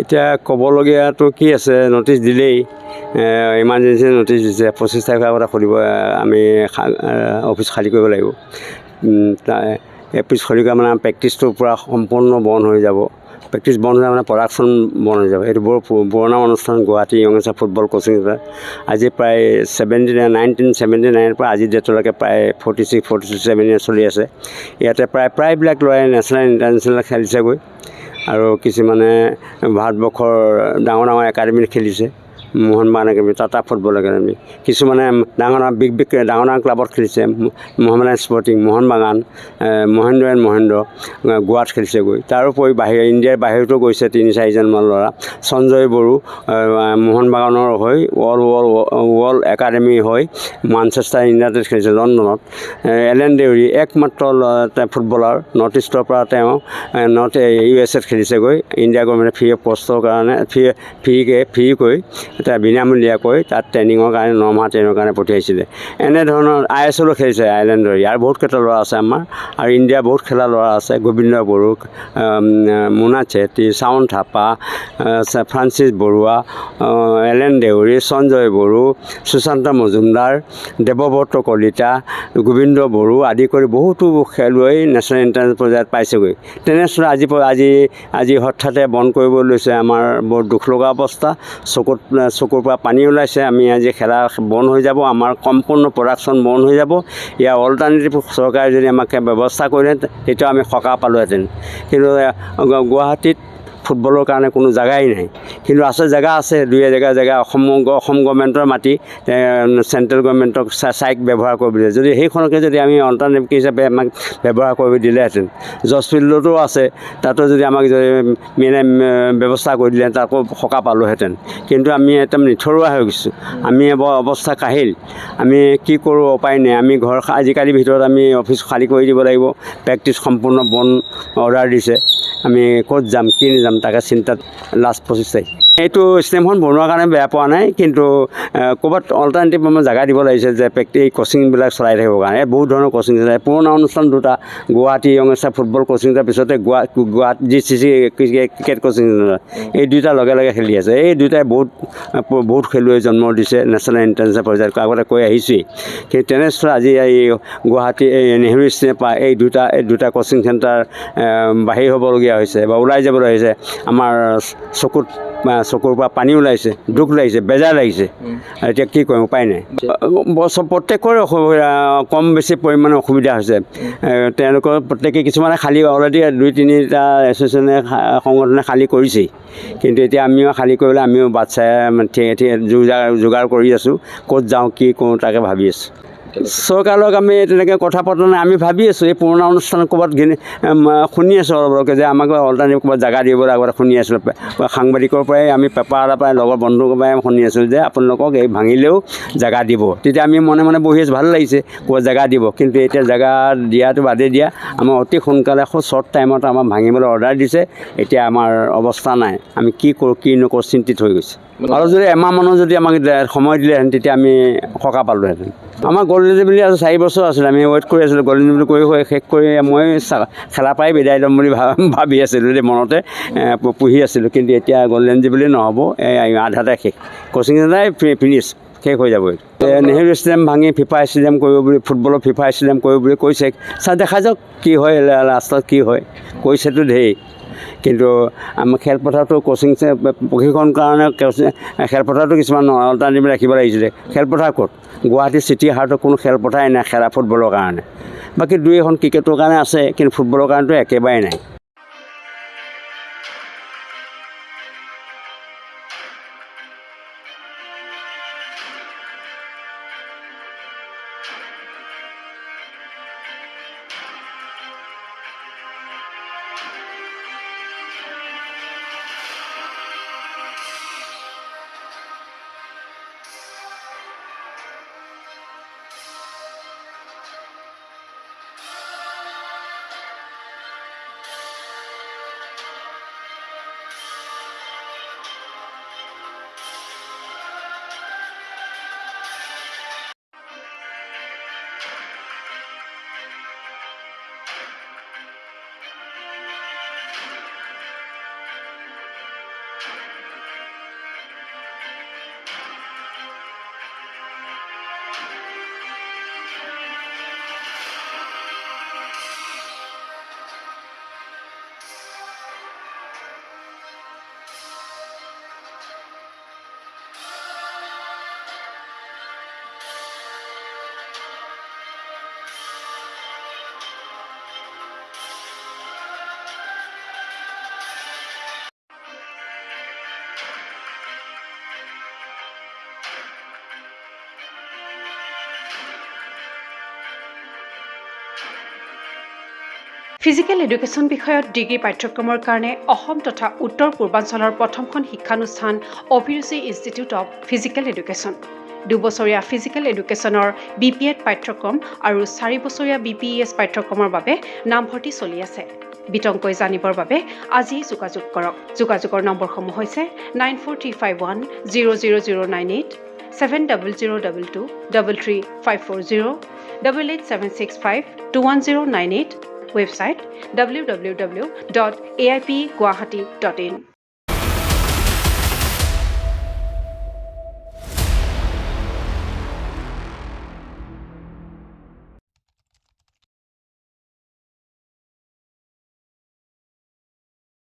এতিয়া ক'বলগীয়াটো কি আছে, নটিচ দিলেই ইমাৰ্জেঞ্চি নটিচ দিছে 25 তাৰিখৰ আগতে খুলিব, আমি অফিচ খালী কৰিব লাগিব। অফিচ খালী কৰা মানে প্ৰেক্টিছটো পূৰা সম্পূৰ্ণ বন্ধ হৈ যাব। প্ৰেক্টিছ বন্ধ হৈ মানে প্ৰডাকশ্যন বন্ধ হৈ যাব। এইটো বৰ পুৰণা অনুষ্ঠান, Guwahati young star football coaching centre. আজি প্ৰায় 1979 পৰা আজিৰ ডেটলৈকে প্ৰায় 46-47 ইয়াৰ চলি আছে। ইয়াতে প্ৰায়বিলাক ল'ৰাই নেশ্যনেল ইণ্টাৰনেশ্যনেল খেলিছেগৈ আৰু কিছুমানে ভাৰতবৰ্ষৰ ডাঙৰ একাডেমীত খেলিছে। মোহন বাগান একাডেমী, টাটা ফুটবল একাডেমী, কিছুমানে ডাঙৰ ক্লাবত খেলিছে। মোহামেডান স্পৰ্টিং, মোহন বাগান, মহেন্দ্ৰ গোৱাত খেলিছেগৈ। তাৰোপৰি ইণ্ডিয়াৰ বাহিৰতো গৈছে 3-4জনমান ল'ৰা। সঞ্জয় বড়ো মোহন বাগানৰ হৈ ৱৰ্ল্ড একাডেমী হৈ মানচেষ্টাৰ ইংলেণ্ডত খেলিছে, লণ্ডনত। এলেন দেউৰী একমাত্ৰ ফুটবলাৰ, নৰ্থ ইষ্টৰ পৰা তেওঁ USA খেলিছেগৈ। ইণ্ডিয়া গভৰ্ণমেণ্টে ফ্ৰী অফ কষ্টৰ কাৰণে ফ্ৰীকৈ এটা বিনামূলীয়াকৈ তাত ট্ৰেইনিঙৰ কাৰণে 9 মাহ ট্ৰেইনিঙৰ কাৰণে পঠিয়াইছিলে। এনেধৰণৰ ISLও খেলিছে আইলেণ্ডৰ। ইয়াৰ বহুত কেইটা ল'ৰা আছে আমাৰ, আৰু ইণ্ডিয়াৰ বহুত খেলা ল'ৰা আছে। গোবিন্দ বড়ো, মোনা চেত্ৰী, চাউন থাপা, ফ্ৰান্সিছ বৰুৱা, এলেন দেউৰী, সঞ্জয় বড়ো, সুশান্ত মজুমদাৰ, দেৱব্ৰত কলিতা, গোবিন্দ বড়ো আদি কৰি বহুতো খেলুৱৈ নেশ্যনেল ইণ্টাৰনেশ্যনেল পৰ্যায়ত পাইছেগৈ। তেনেস্থলত আজি হঠাতে বন্ধ কৰিব লৈছে। আমাৰ বৰ দুখ লগা অৱস্থা। চকুৰ পৰা পানী ওলাইছে। আমি আজি খেলা বন্ধ হৈ যাব, আমাৰ সম্পূৰ্ণ প্ৰডাকশ্যন বন্ধ হৈ যাব। ইয়াৰ অল্টাৰনেটিভ চৰকাৰে যদি আমাক ব্যৱস্থা কৰিলেহেঁতেন তেতিয়া আমি সকাহ পালোহেঁতেন। কিন্তু গুৱাহাটীত ফুটবলৰ কাৰণে কোনো জেগাই নাই। কিন্তু জেগা আছে, দুই জেগা অসম গভৰ্ণমেণ্টৰ মাটি চেণ্ট্ৰেল গভৰ্ণমেণ্টক চাইক ব্যৱহাৰ কৰিব দিয়ে। যদি সেইখনকে যদি আমি অল্টাৰনেটিভ হিচাপে আমাক ব্যৱহাৰ কৰিব দিলেহেঁতেন। জৰ্জ ফিল্ডতো আছে, তাতো যদি আমাক ব্যৱস্থা কৰি দিলেহেঁতেন, তাকো সকাহ পালোহেঁতেন। কিন্তু আমি একদম নিথৰুৱা হৈ গৈছোঁ। আমি অৱস্থা কাহিল। আমি কি কৰোঁ, উপায় নাই। আমি আজিকালিৰ ভিতৰত আমি অফিচ খালী কৰি দিব লাগিব। প্ৰেক্টিছ সম্পূৰ্ণ বন্ধ অৰ্ডাৰ দিছে। আমি ক'ত যাম, কি নাযাম, তাকে চিন্তাত লাষ্ট 25 তাৰিখ। এইটো ষ্টেডিয়ামখন বনোৱাৰ কাৰণে বেয়া পোৱা নাই, কিন্তু ক'ৰবাত অল্টাৰনেটিভ আমাৰ জেগা দিব লাগিছে যে কোচিংবিলাক চলাই থাকিবৰ কাৰণে। বহুত ধৰণৰ কোচিং চেণ্টাৰ, পুৰণা অনুষ্ঠান দুটা, Guwahati young star football coaching centre, পিছতে Guwahati GCC cricket coaching centre, এই দুইটা লগে খেলি আছে। এই দুইটাই বহুত খেলুৱৈ জন্ম দিছে নেশ্যনেল ইণ্টাৰনেশ্যনেল পৰ্যায়ত, আগতে কৈ আহিছোঁৱেই। কিন্তু তেনেস্থলত আজি এই গুৱাহাটী নেহৰু ষ্টেডিয়ামৰ পৰা এই দুটা কোচিং চেণ্টাৰ বাহিৰ হ'বলগীয়া হৈছে বা ওলাই যাবলৈ হৈছে। আমাৰ চকুৰ পৰা পানী ওলাইছে, দুখ লাগিছে, বেজাৰ লাগিছে। এতিয়া কি কৰিম, উপায় নাই। প্ৰত্যেকৰে কম বেছি পৰিমাণে অসুবিধা হৈছে। তেওঁলোকৰ প্ৰত্যেকে কিছুমানে খালী অলৰেডি 2-3টা এছ'চিয়েশ্যনে সংগঠনে খালী কৰিছেই। কিন্তু এতিয়া আমিও খালী কৰিবলৈ বাট চাই যোগাৰ কৰি আছোঁ। ক'ত যাওঁ, কি কৰোঁ, তাকে ভাবি আছোঁ। চৰকাৰৰ লগত আমি তেনেকৈ কথা পতা নাই। আমি ভাবি আছোঁ এই পুৰণা অনুষ্ঠান ক'ৰবাত শুনি আছোঁ অলপকৈ যে আমাক অল্টাৰনেটিভ ক'ৰবাত জেগা দিবলৈ আগতে শুনি আছিলোঁ। সাংবাদিকৰ পৰাই আমি পেপাৰ এটাৰ পৰাই লগৰ বন্ধুৰ পৰাই শুনি আছোঁ যে আপোনালোকক এই ভাঙিলেও জেগা দিব। তেতিয়া আমি মনে বহি আছোঁ, ভাল লাগিছে, ক'ৰবাত জেগা দিব। কিন্তু এতিয়া জেগা দিয়াটো বাদেই দিয়া, আমাৰ অতি সোনকালে শ্বৰ্ট টাইমত আমাৰ ভাঙিবলৈ অৰ্ডাৰ দিছে। এতিয়া আমাৰ অৱস্থা নাই, আমি কি কৰোঁ কি নকৰোঁ চিন্তিত হৈ গৈছে। আৰু যদি এমাহমানৰ যদি আমাক সময় দিলেহেঁতেন তেতিয়া আমি সকাহ পালোঁহেঁতেন। আমাৰ গ'ল্ডেন জুবিলি আছে, 4 বছৰ আছিলে। আমি ৱেইট কৰি আছিলোঁ। গ'ল্ডেন জুবিলি কৰি শেষ কৰি মই খেলাৰ পৰাই বিদায় ল'ম বুলি ভাবি আছিলোঁ, মনতে পুহি আছিলোঁ। কিন্তু এতিয়া গ'ল্ডেন জুবিলি নহ'ব, আধাতে শেষ। কোচিং চেণ্টাৰ ফিনিছ, শেষ হৈ যাব। নেহৰু ষ্টেডিয়াম ভাঙি ফিফা ষ্টেডিয়াম কৰিব বুলি, ফুটবলৰ ফিফা ষ্টেডিয়াম কৰিব বুলি কৈছে। দেখা যাওক কি হয়, লাষ্টত কি হয়। কৈছেতো ঢেৰ, কিন্তু আমাৰ খেলপথাৰটো প্ৰশিক্ষণ কাৰণে খেলপথাৰটো কিছুমান অল্টাৰনেটিভ ৰাখিব লাগিছিলে। খেলপথাৰ ক'ত? গুৱাহাটী চিটি হাৰ্টত কোনো খেলপথাৰেই নাই ফুটবলৰ কাৰণে। বাকী 2-এখন ক্ৰিকেটৰ কাৰণে আছে, কিন্তু ফুটবলৰ কাৰণেতো একেবাৰে নাই। ফিজিকেল এডুকেশ্যন বিষয়ত ডিগ্ৰী পাঠ্যক্ৰমৰ কাৰণে অসম তথা উত্তৰ পূৰ্বাঞ্চলৰ প্ৰথমখন শিক্ষানুষ্ঠান অভিৰুচি ইনষ্টিটিউট অৱ ফিজিকেল এডুকেশ্যন। 2 বছৰীয়া ফিজিকেল এডুকেশ্যনৰ BPEd পাঠ্যক্ৰম আৰু 4 বছৰীয়া BPES পাঠ্যক্ৰমৰ বাবে নামভৰ্তি চলি আছে। বিতংকৈ জানিবৰ বাবে আজিয়েই যোগাযোগ কৰক। যোগাযোগৰ নম্বৰসমূহ হৈছে 9435100098, 7002233540, 88765210998, ৱেবছাইট www.aipguwahati.in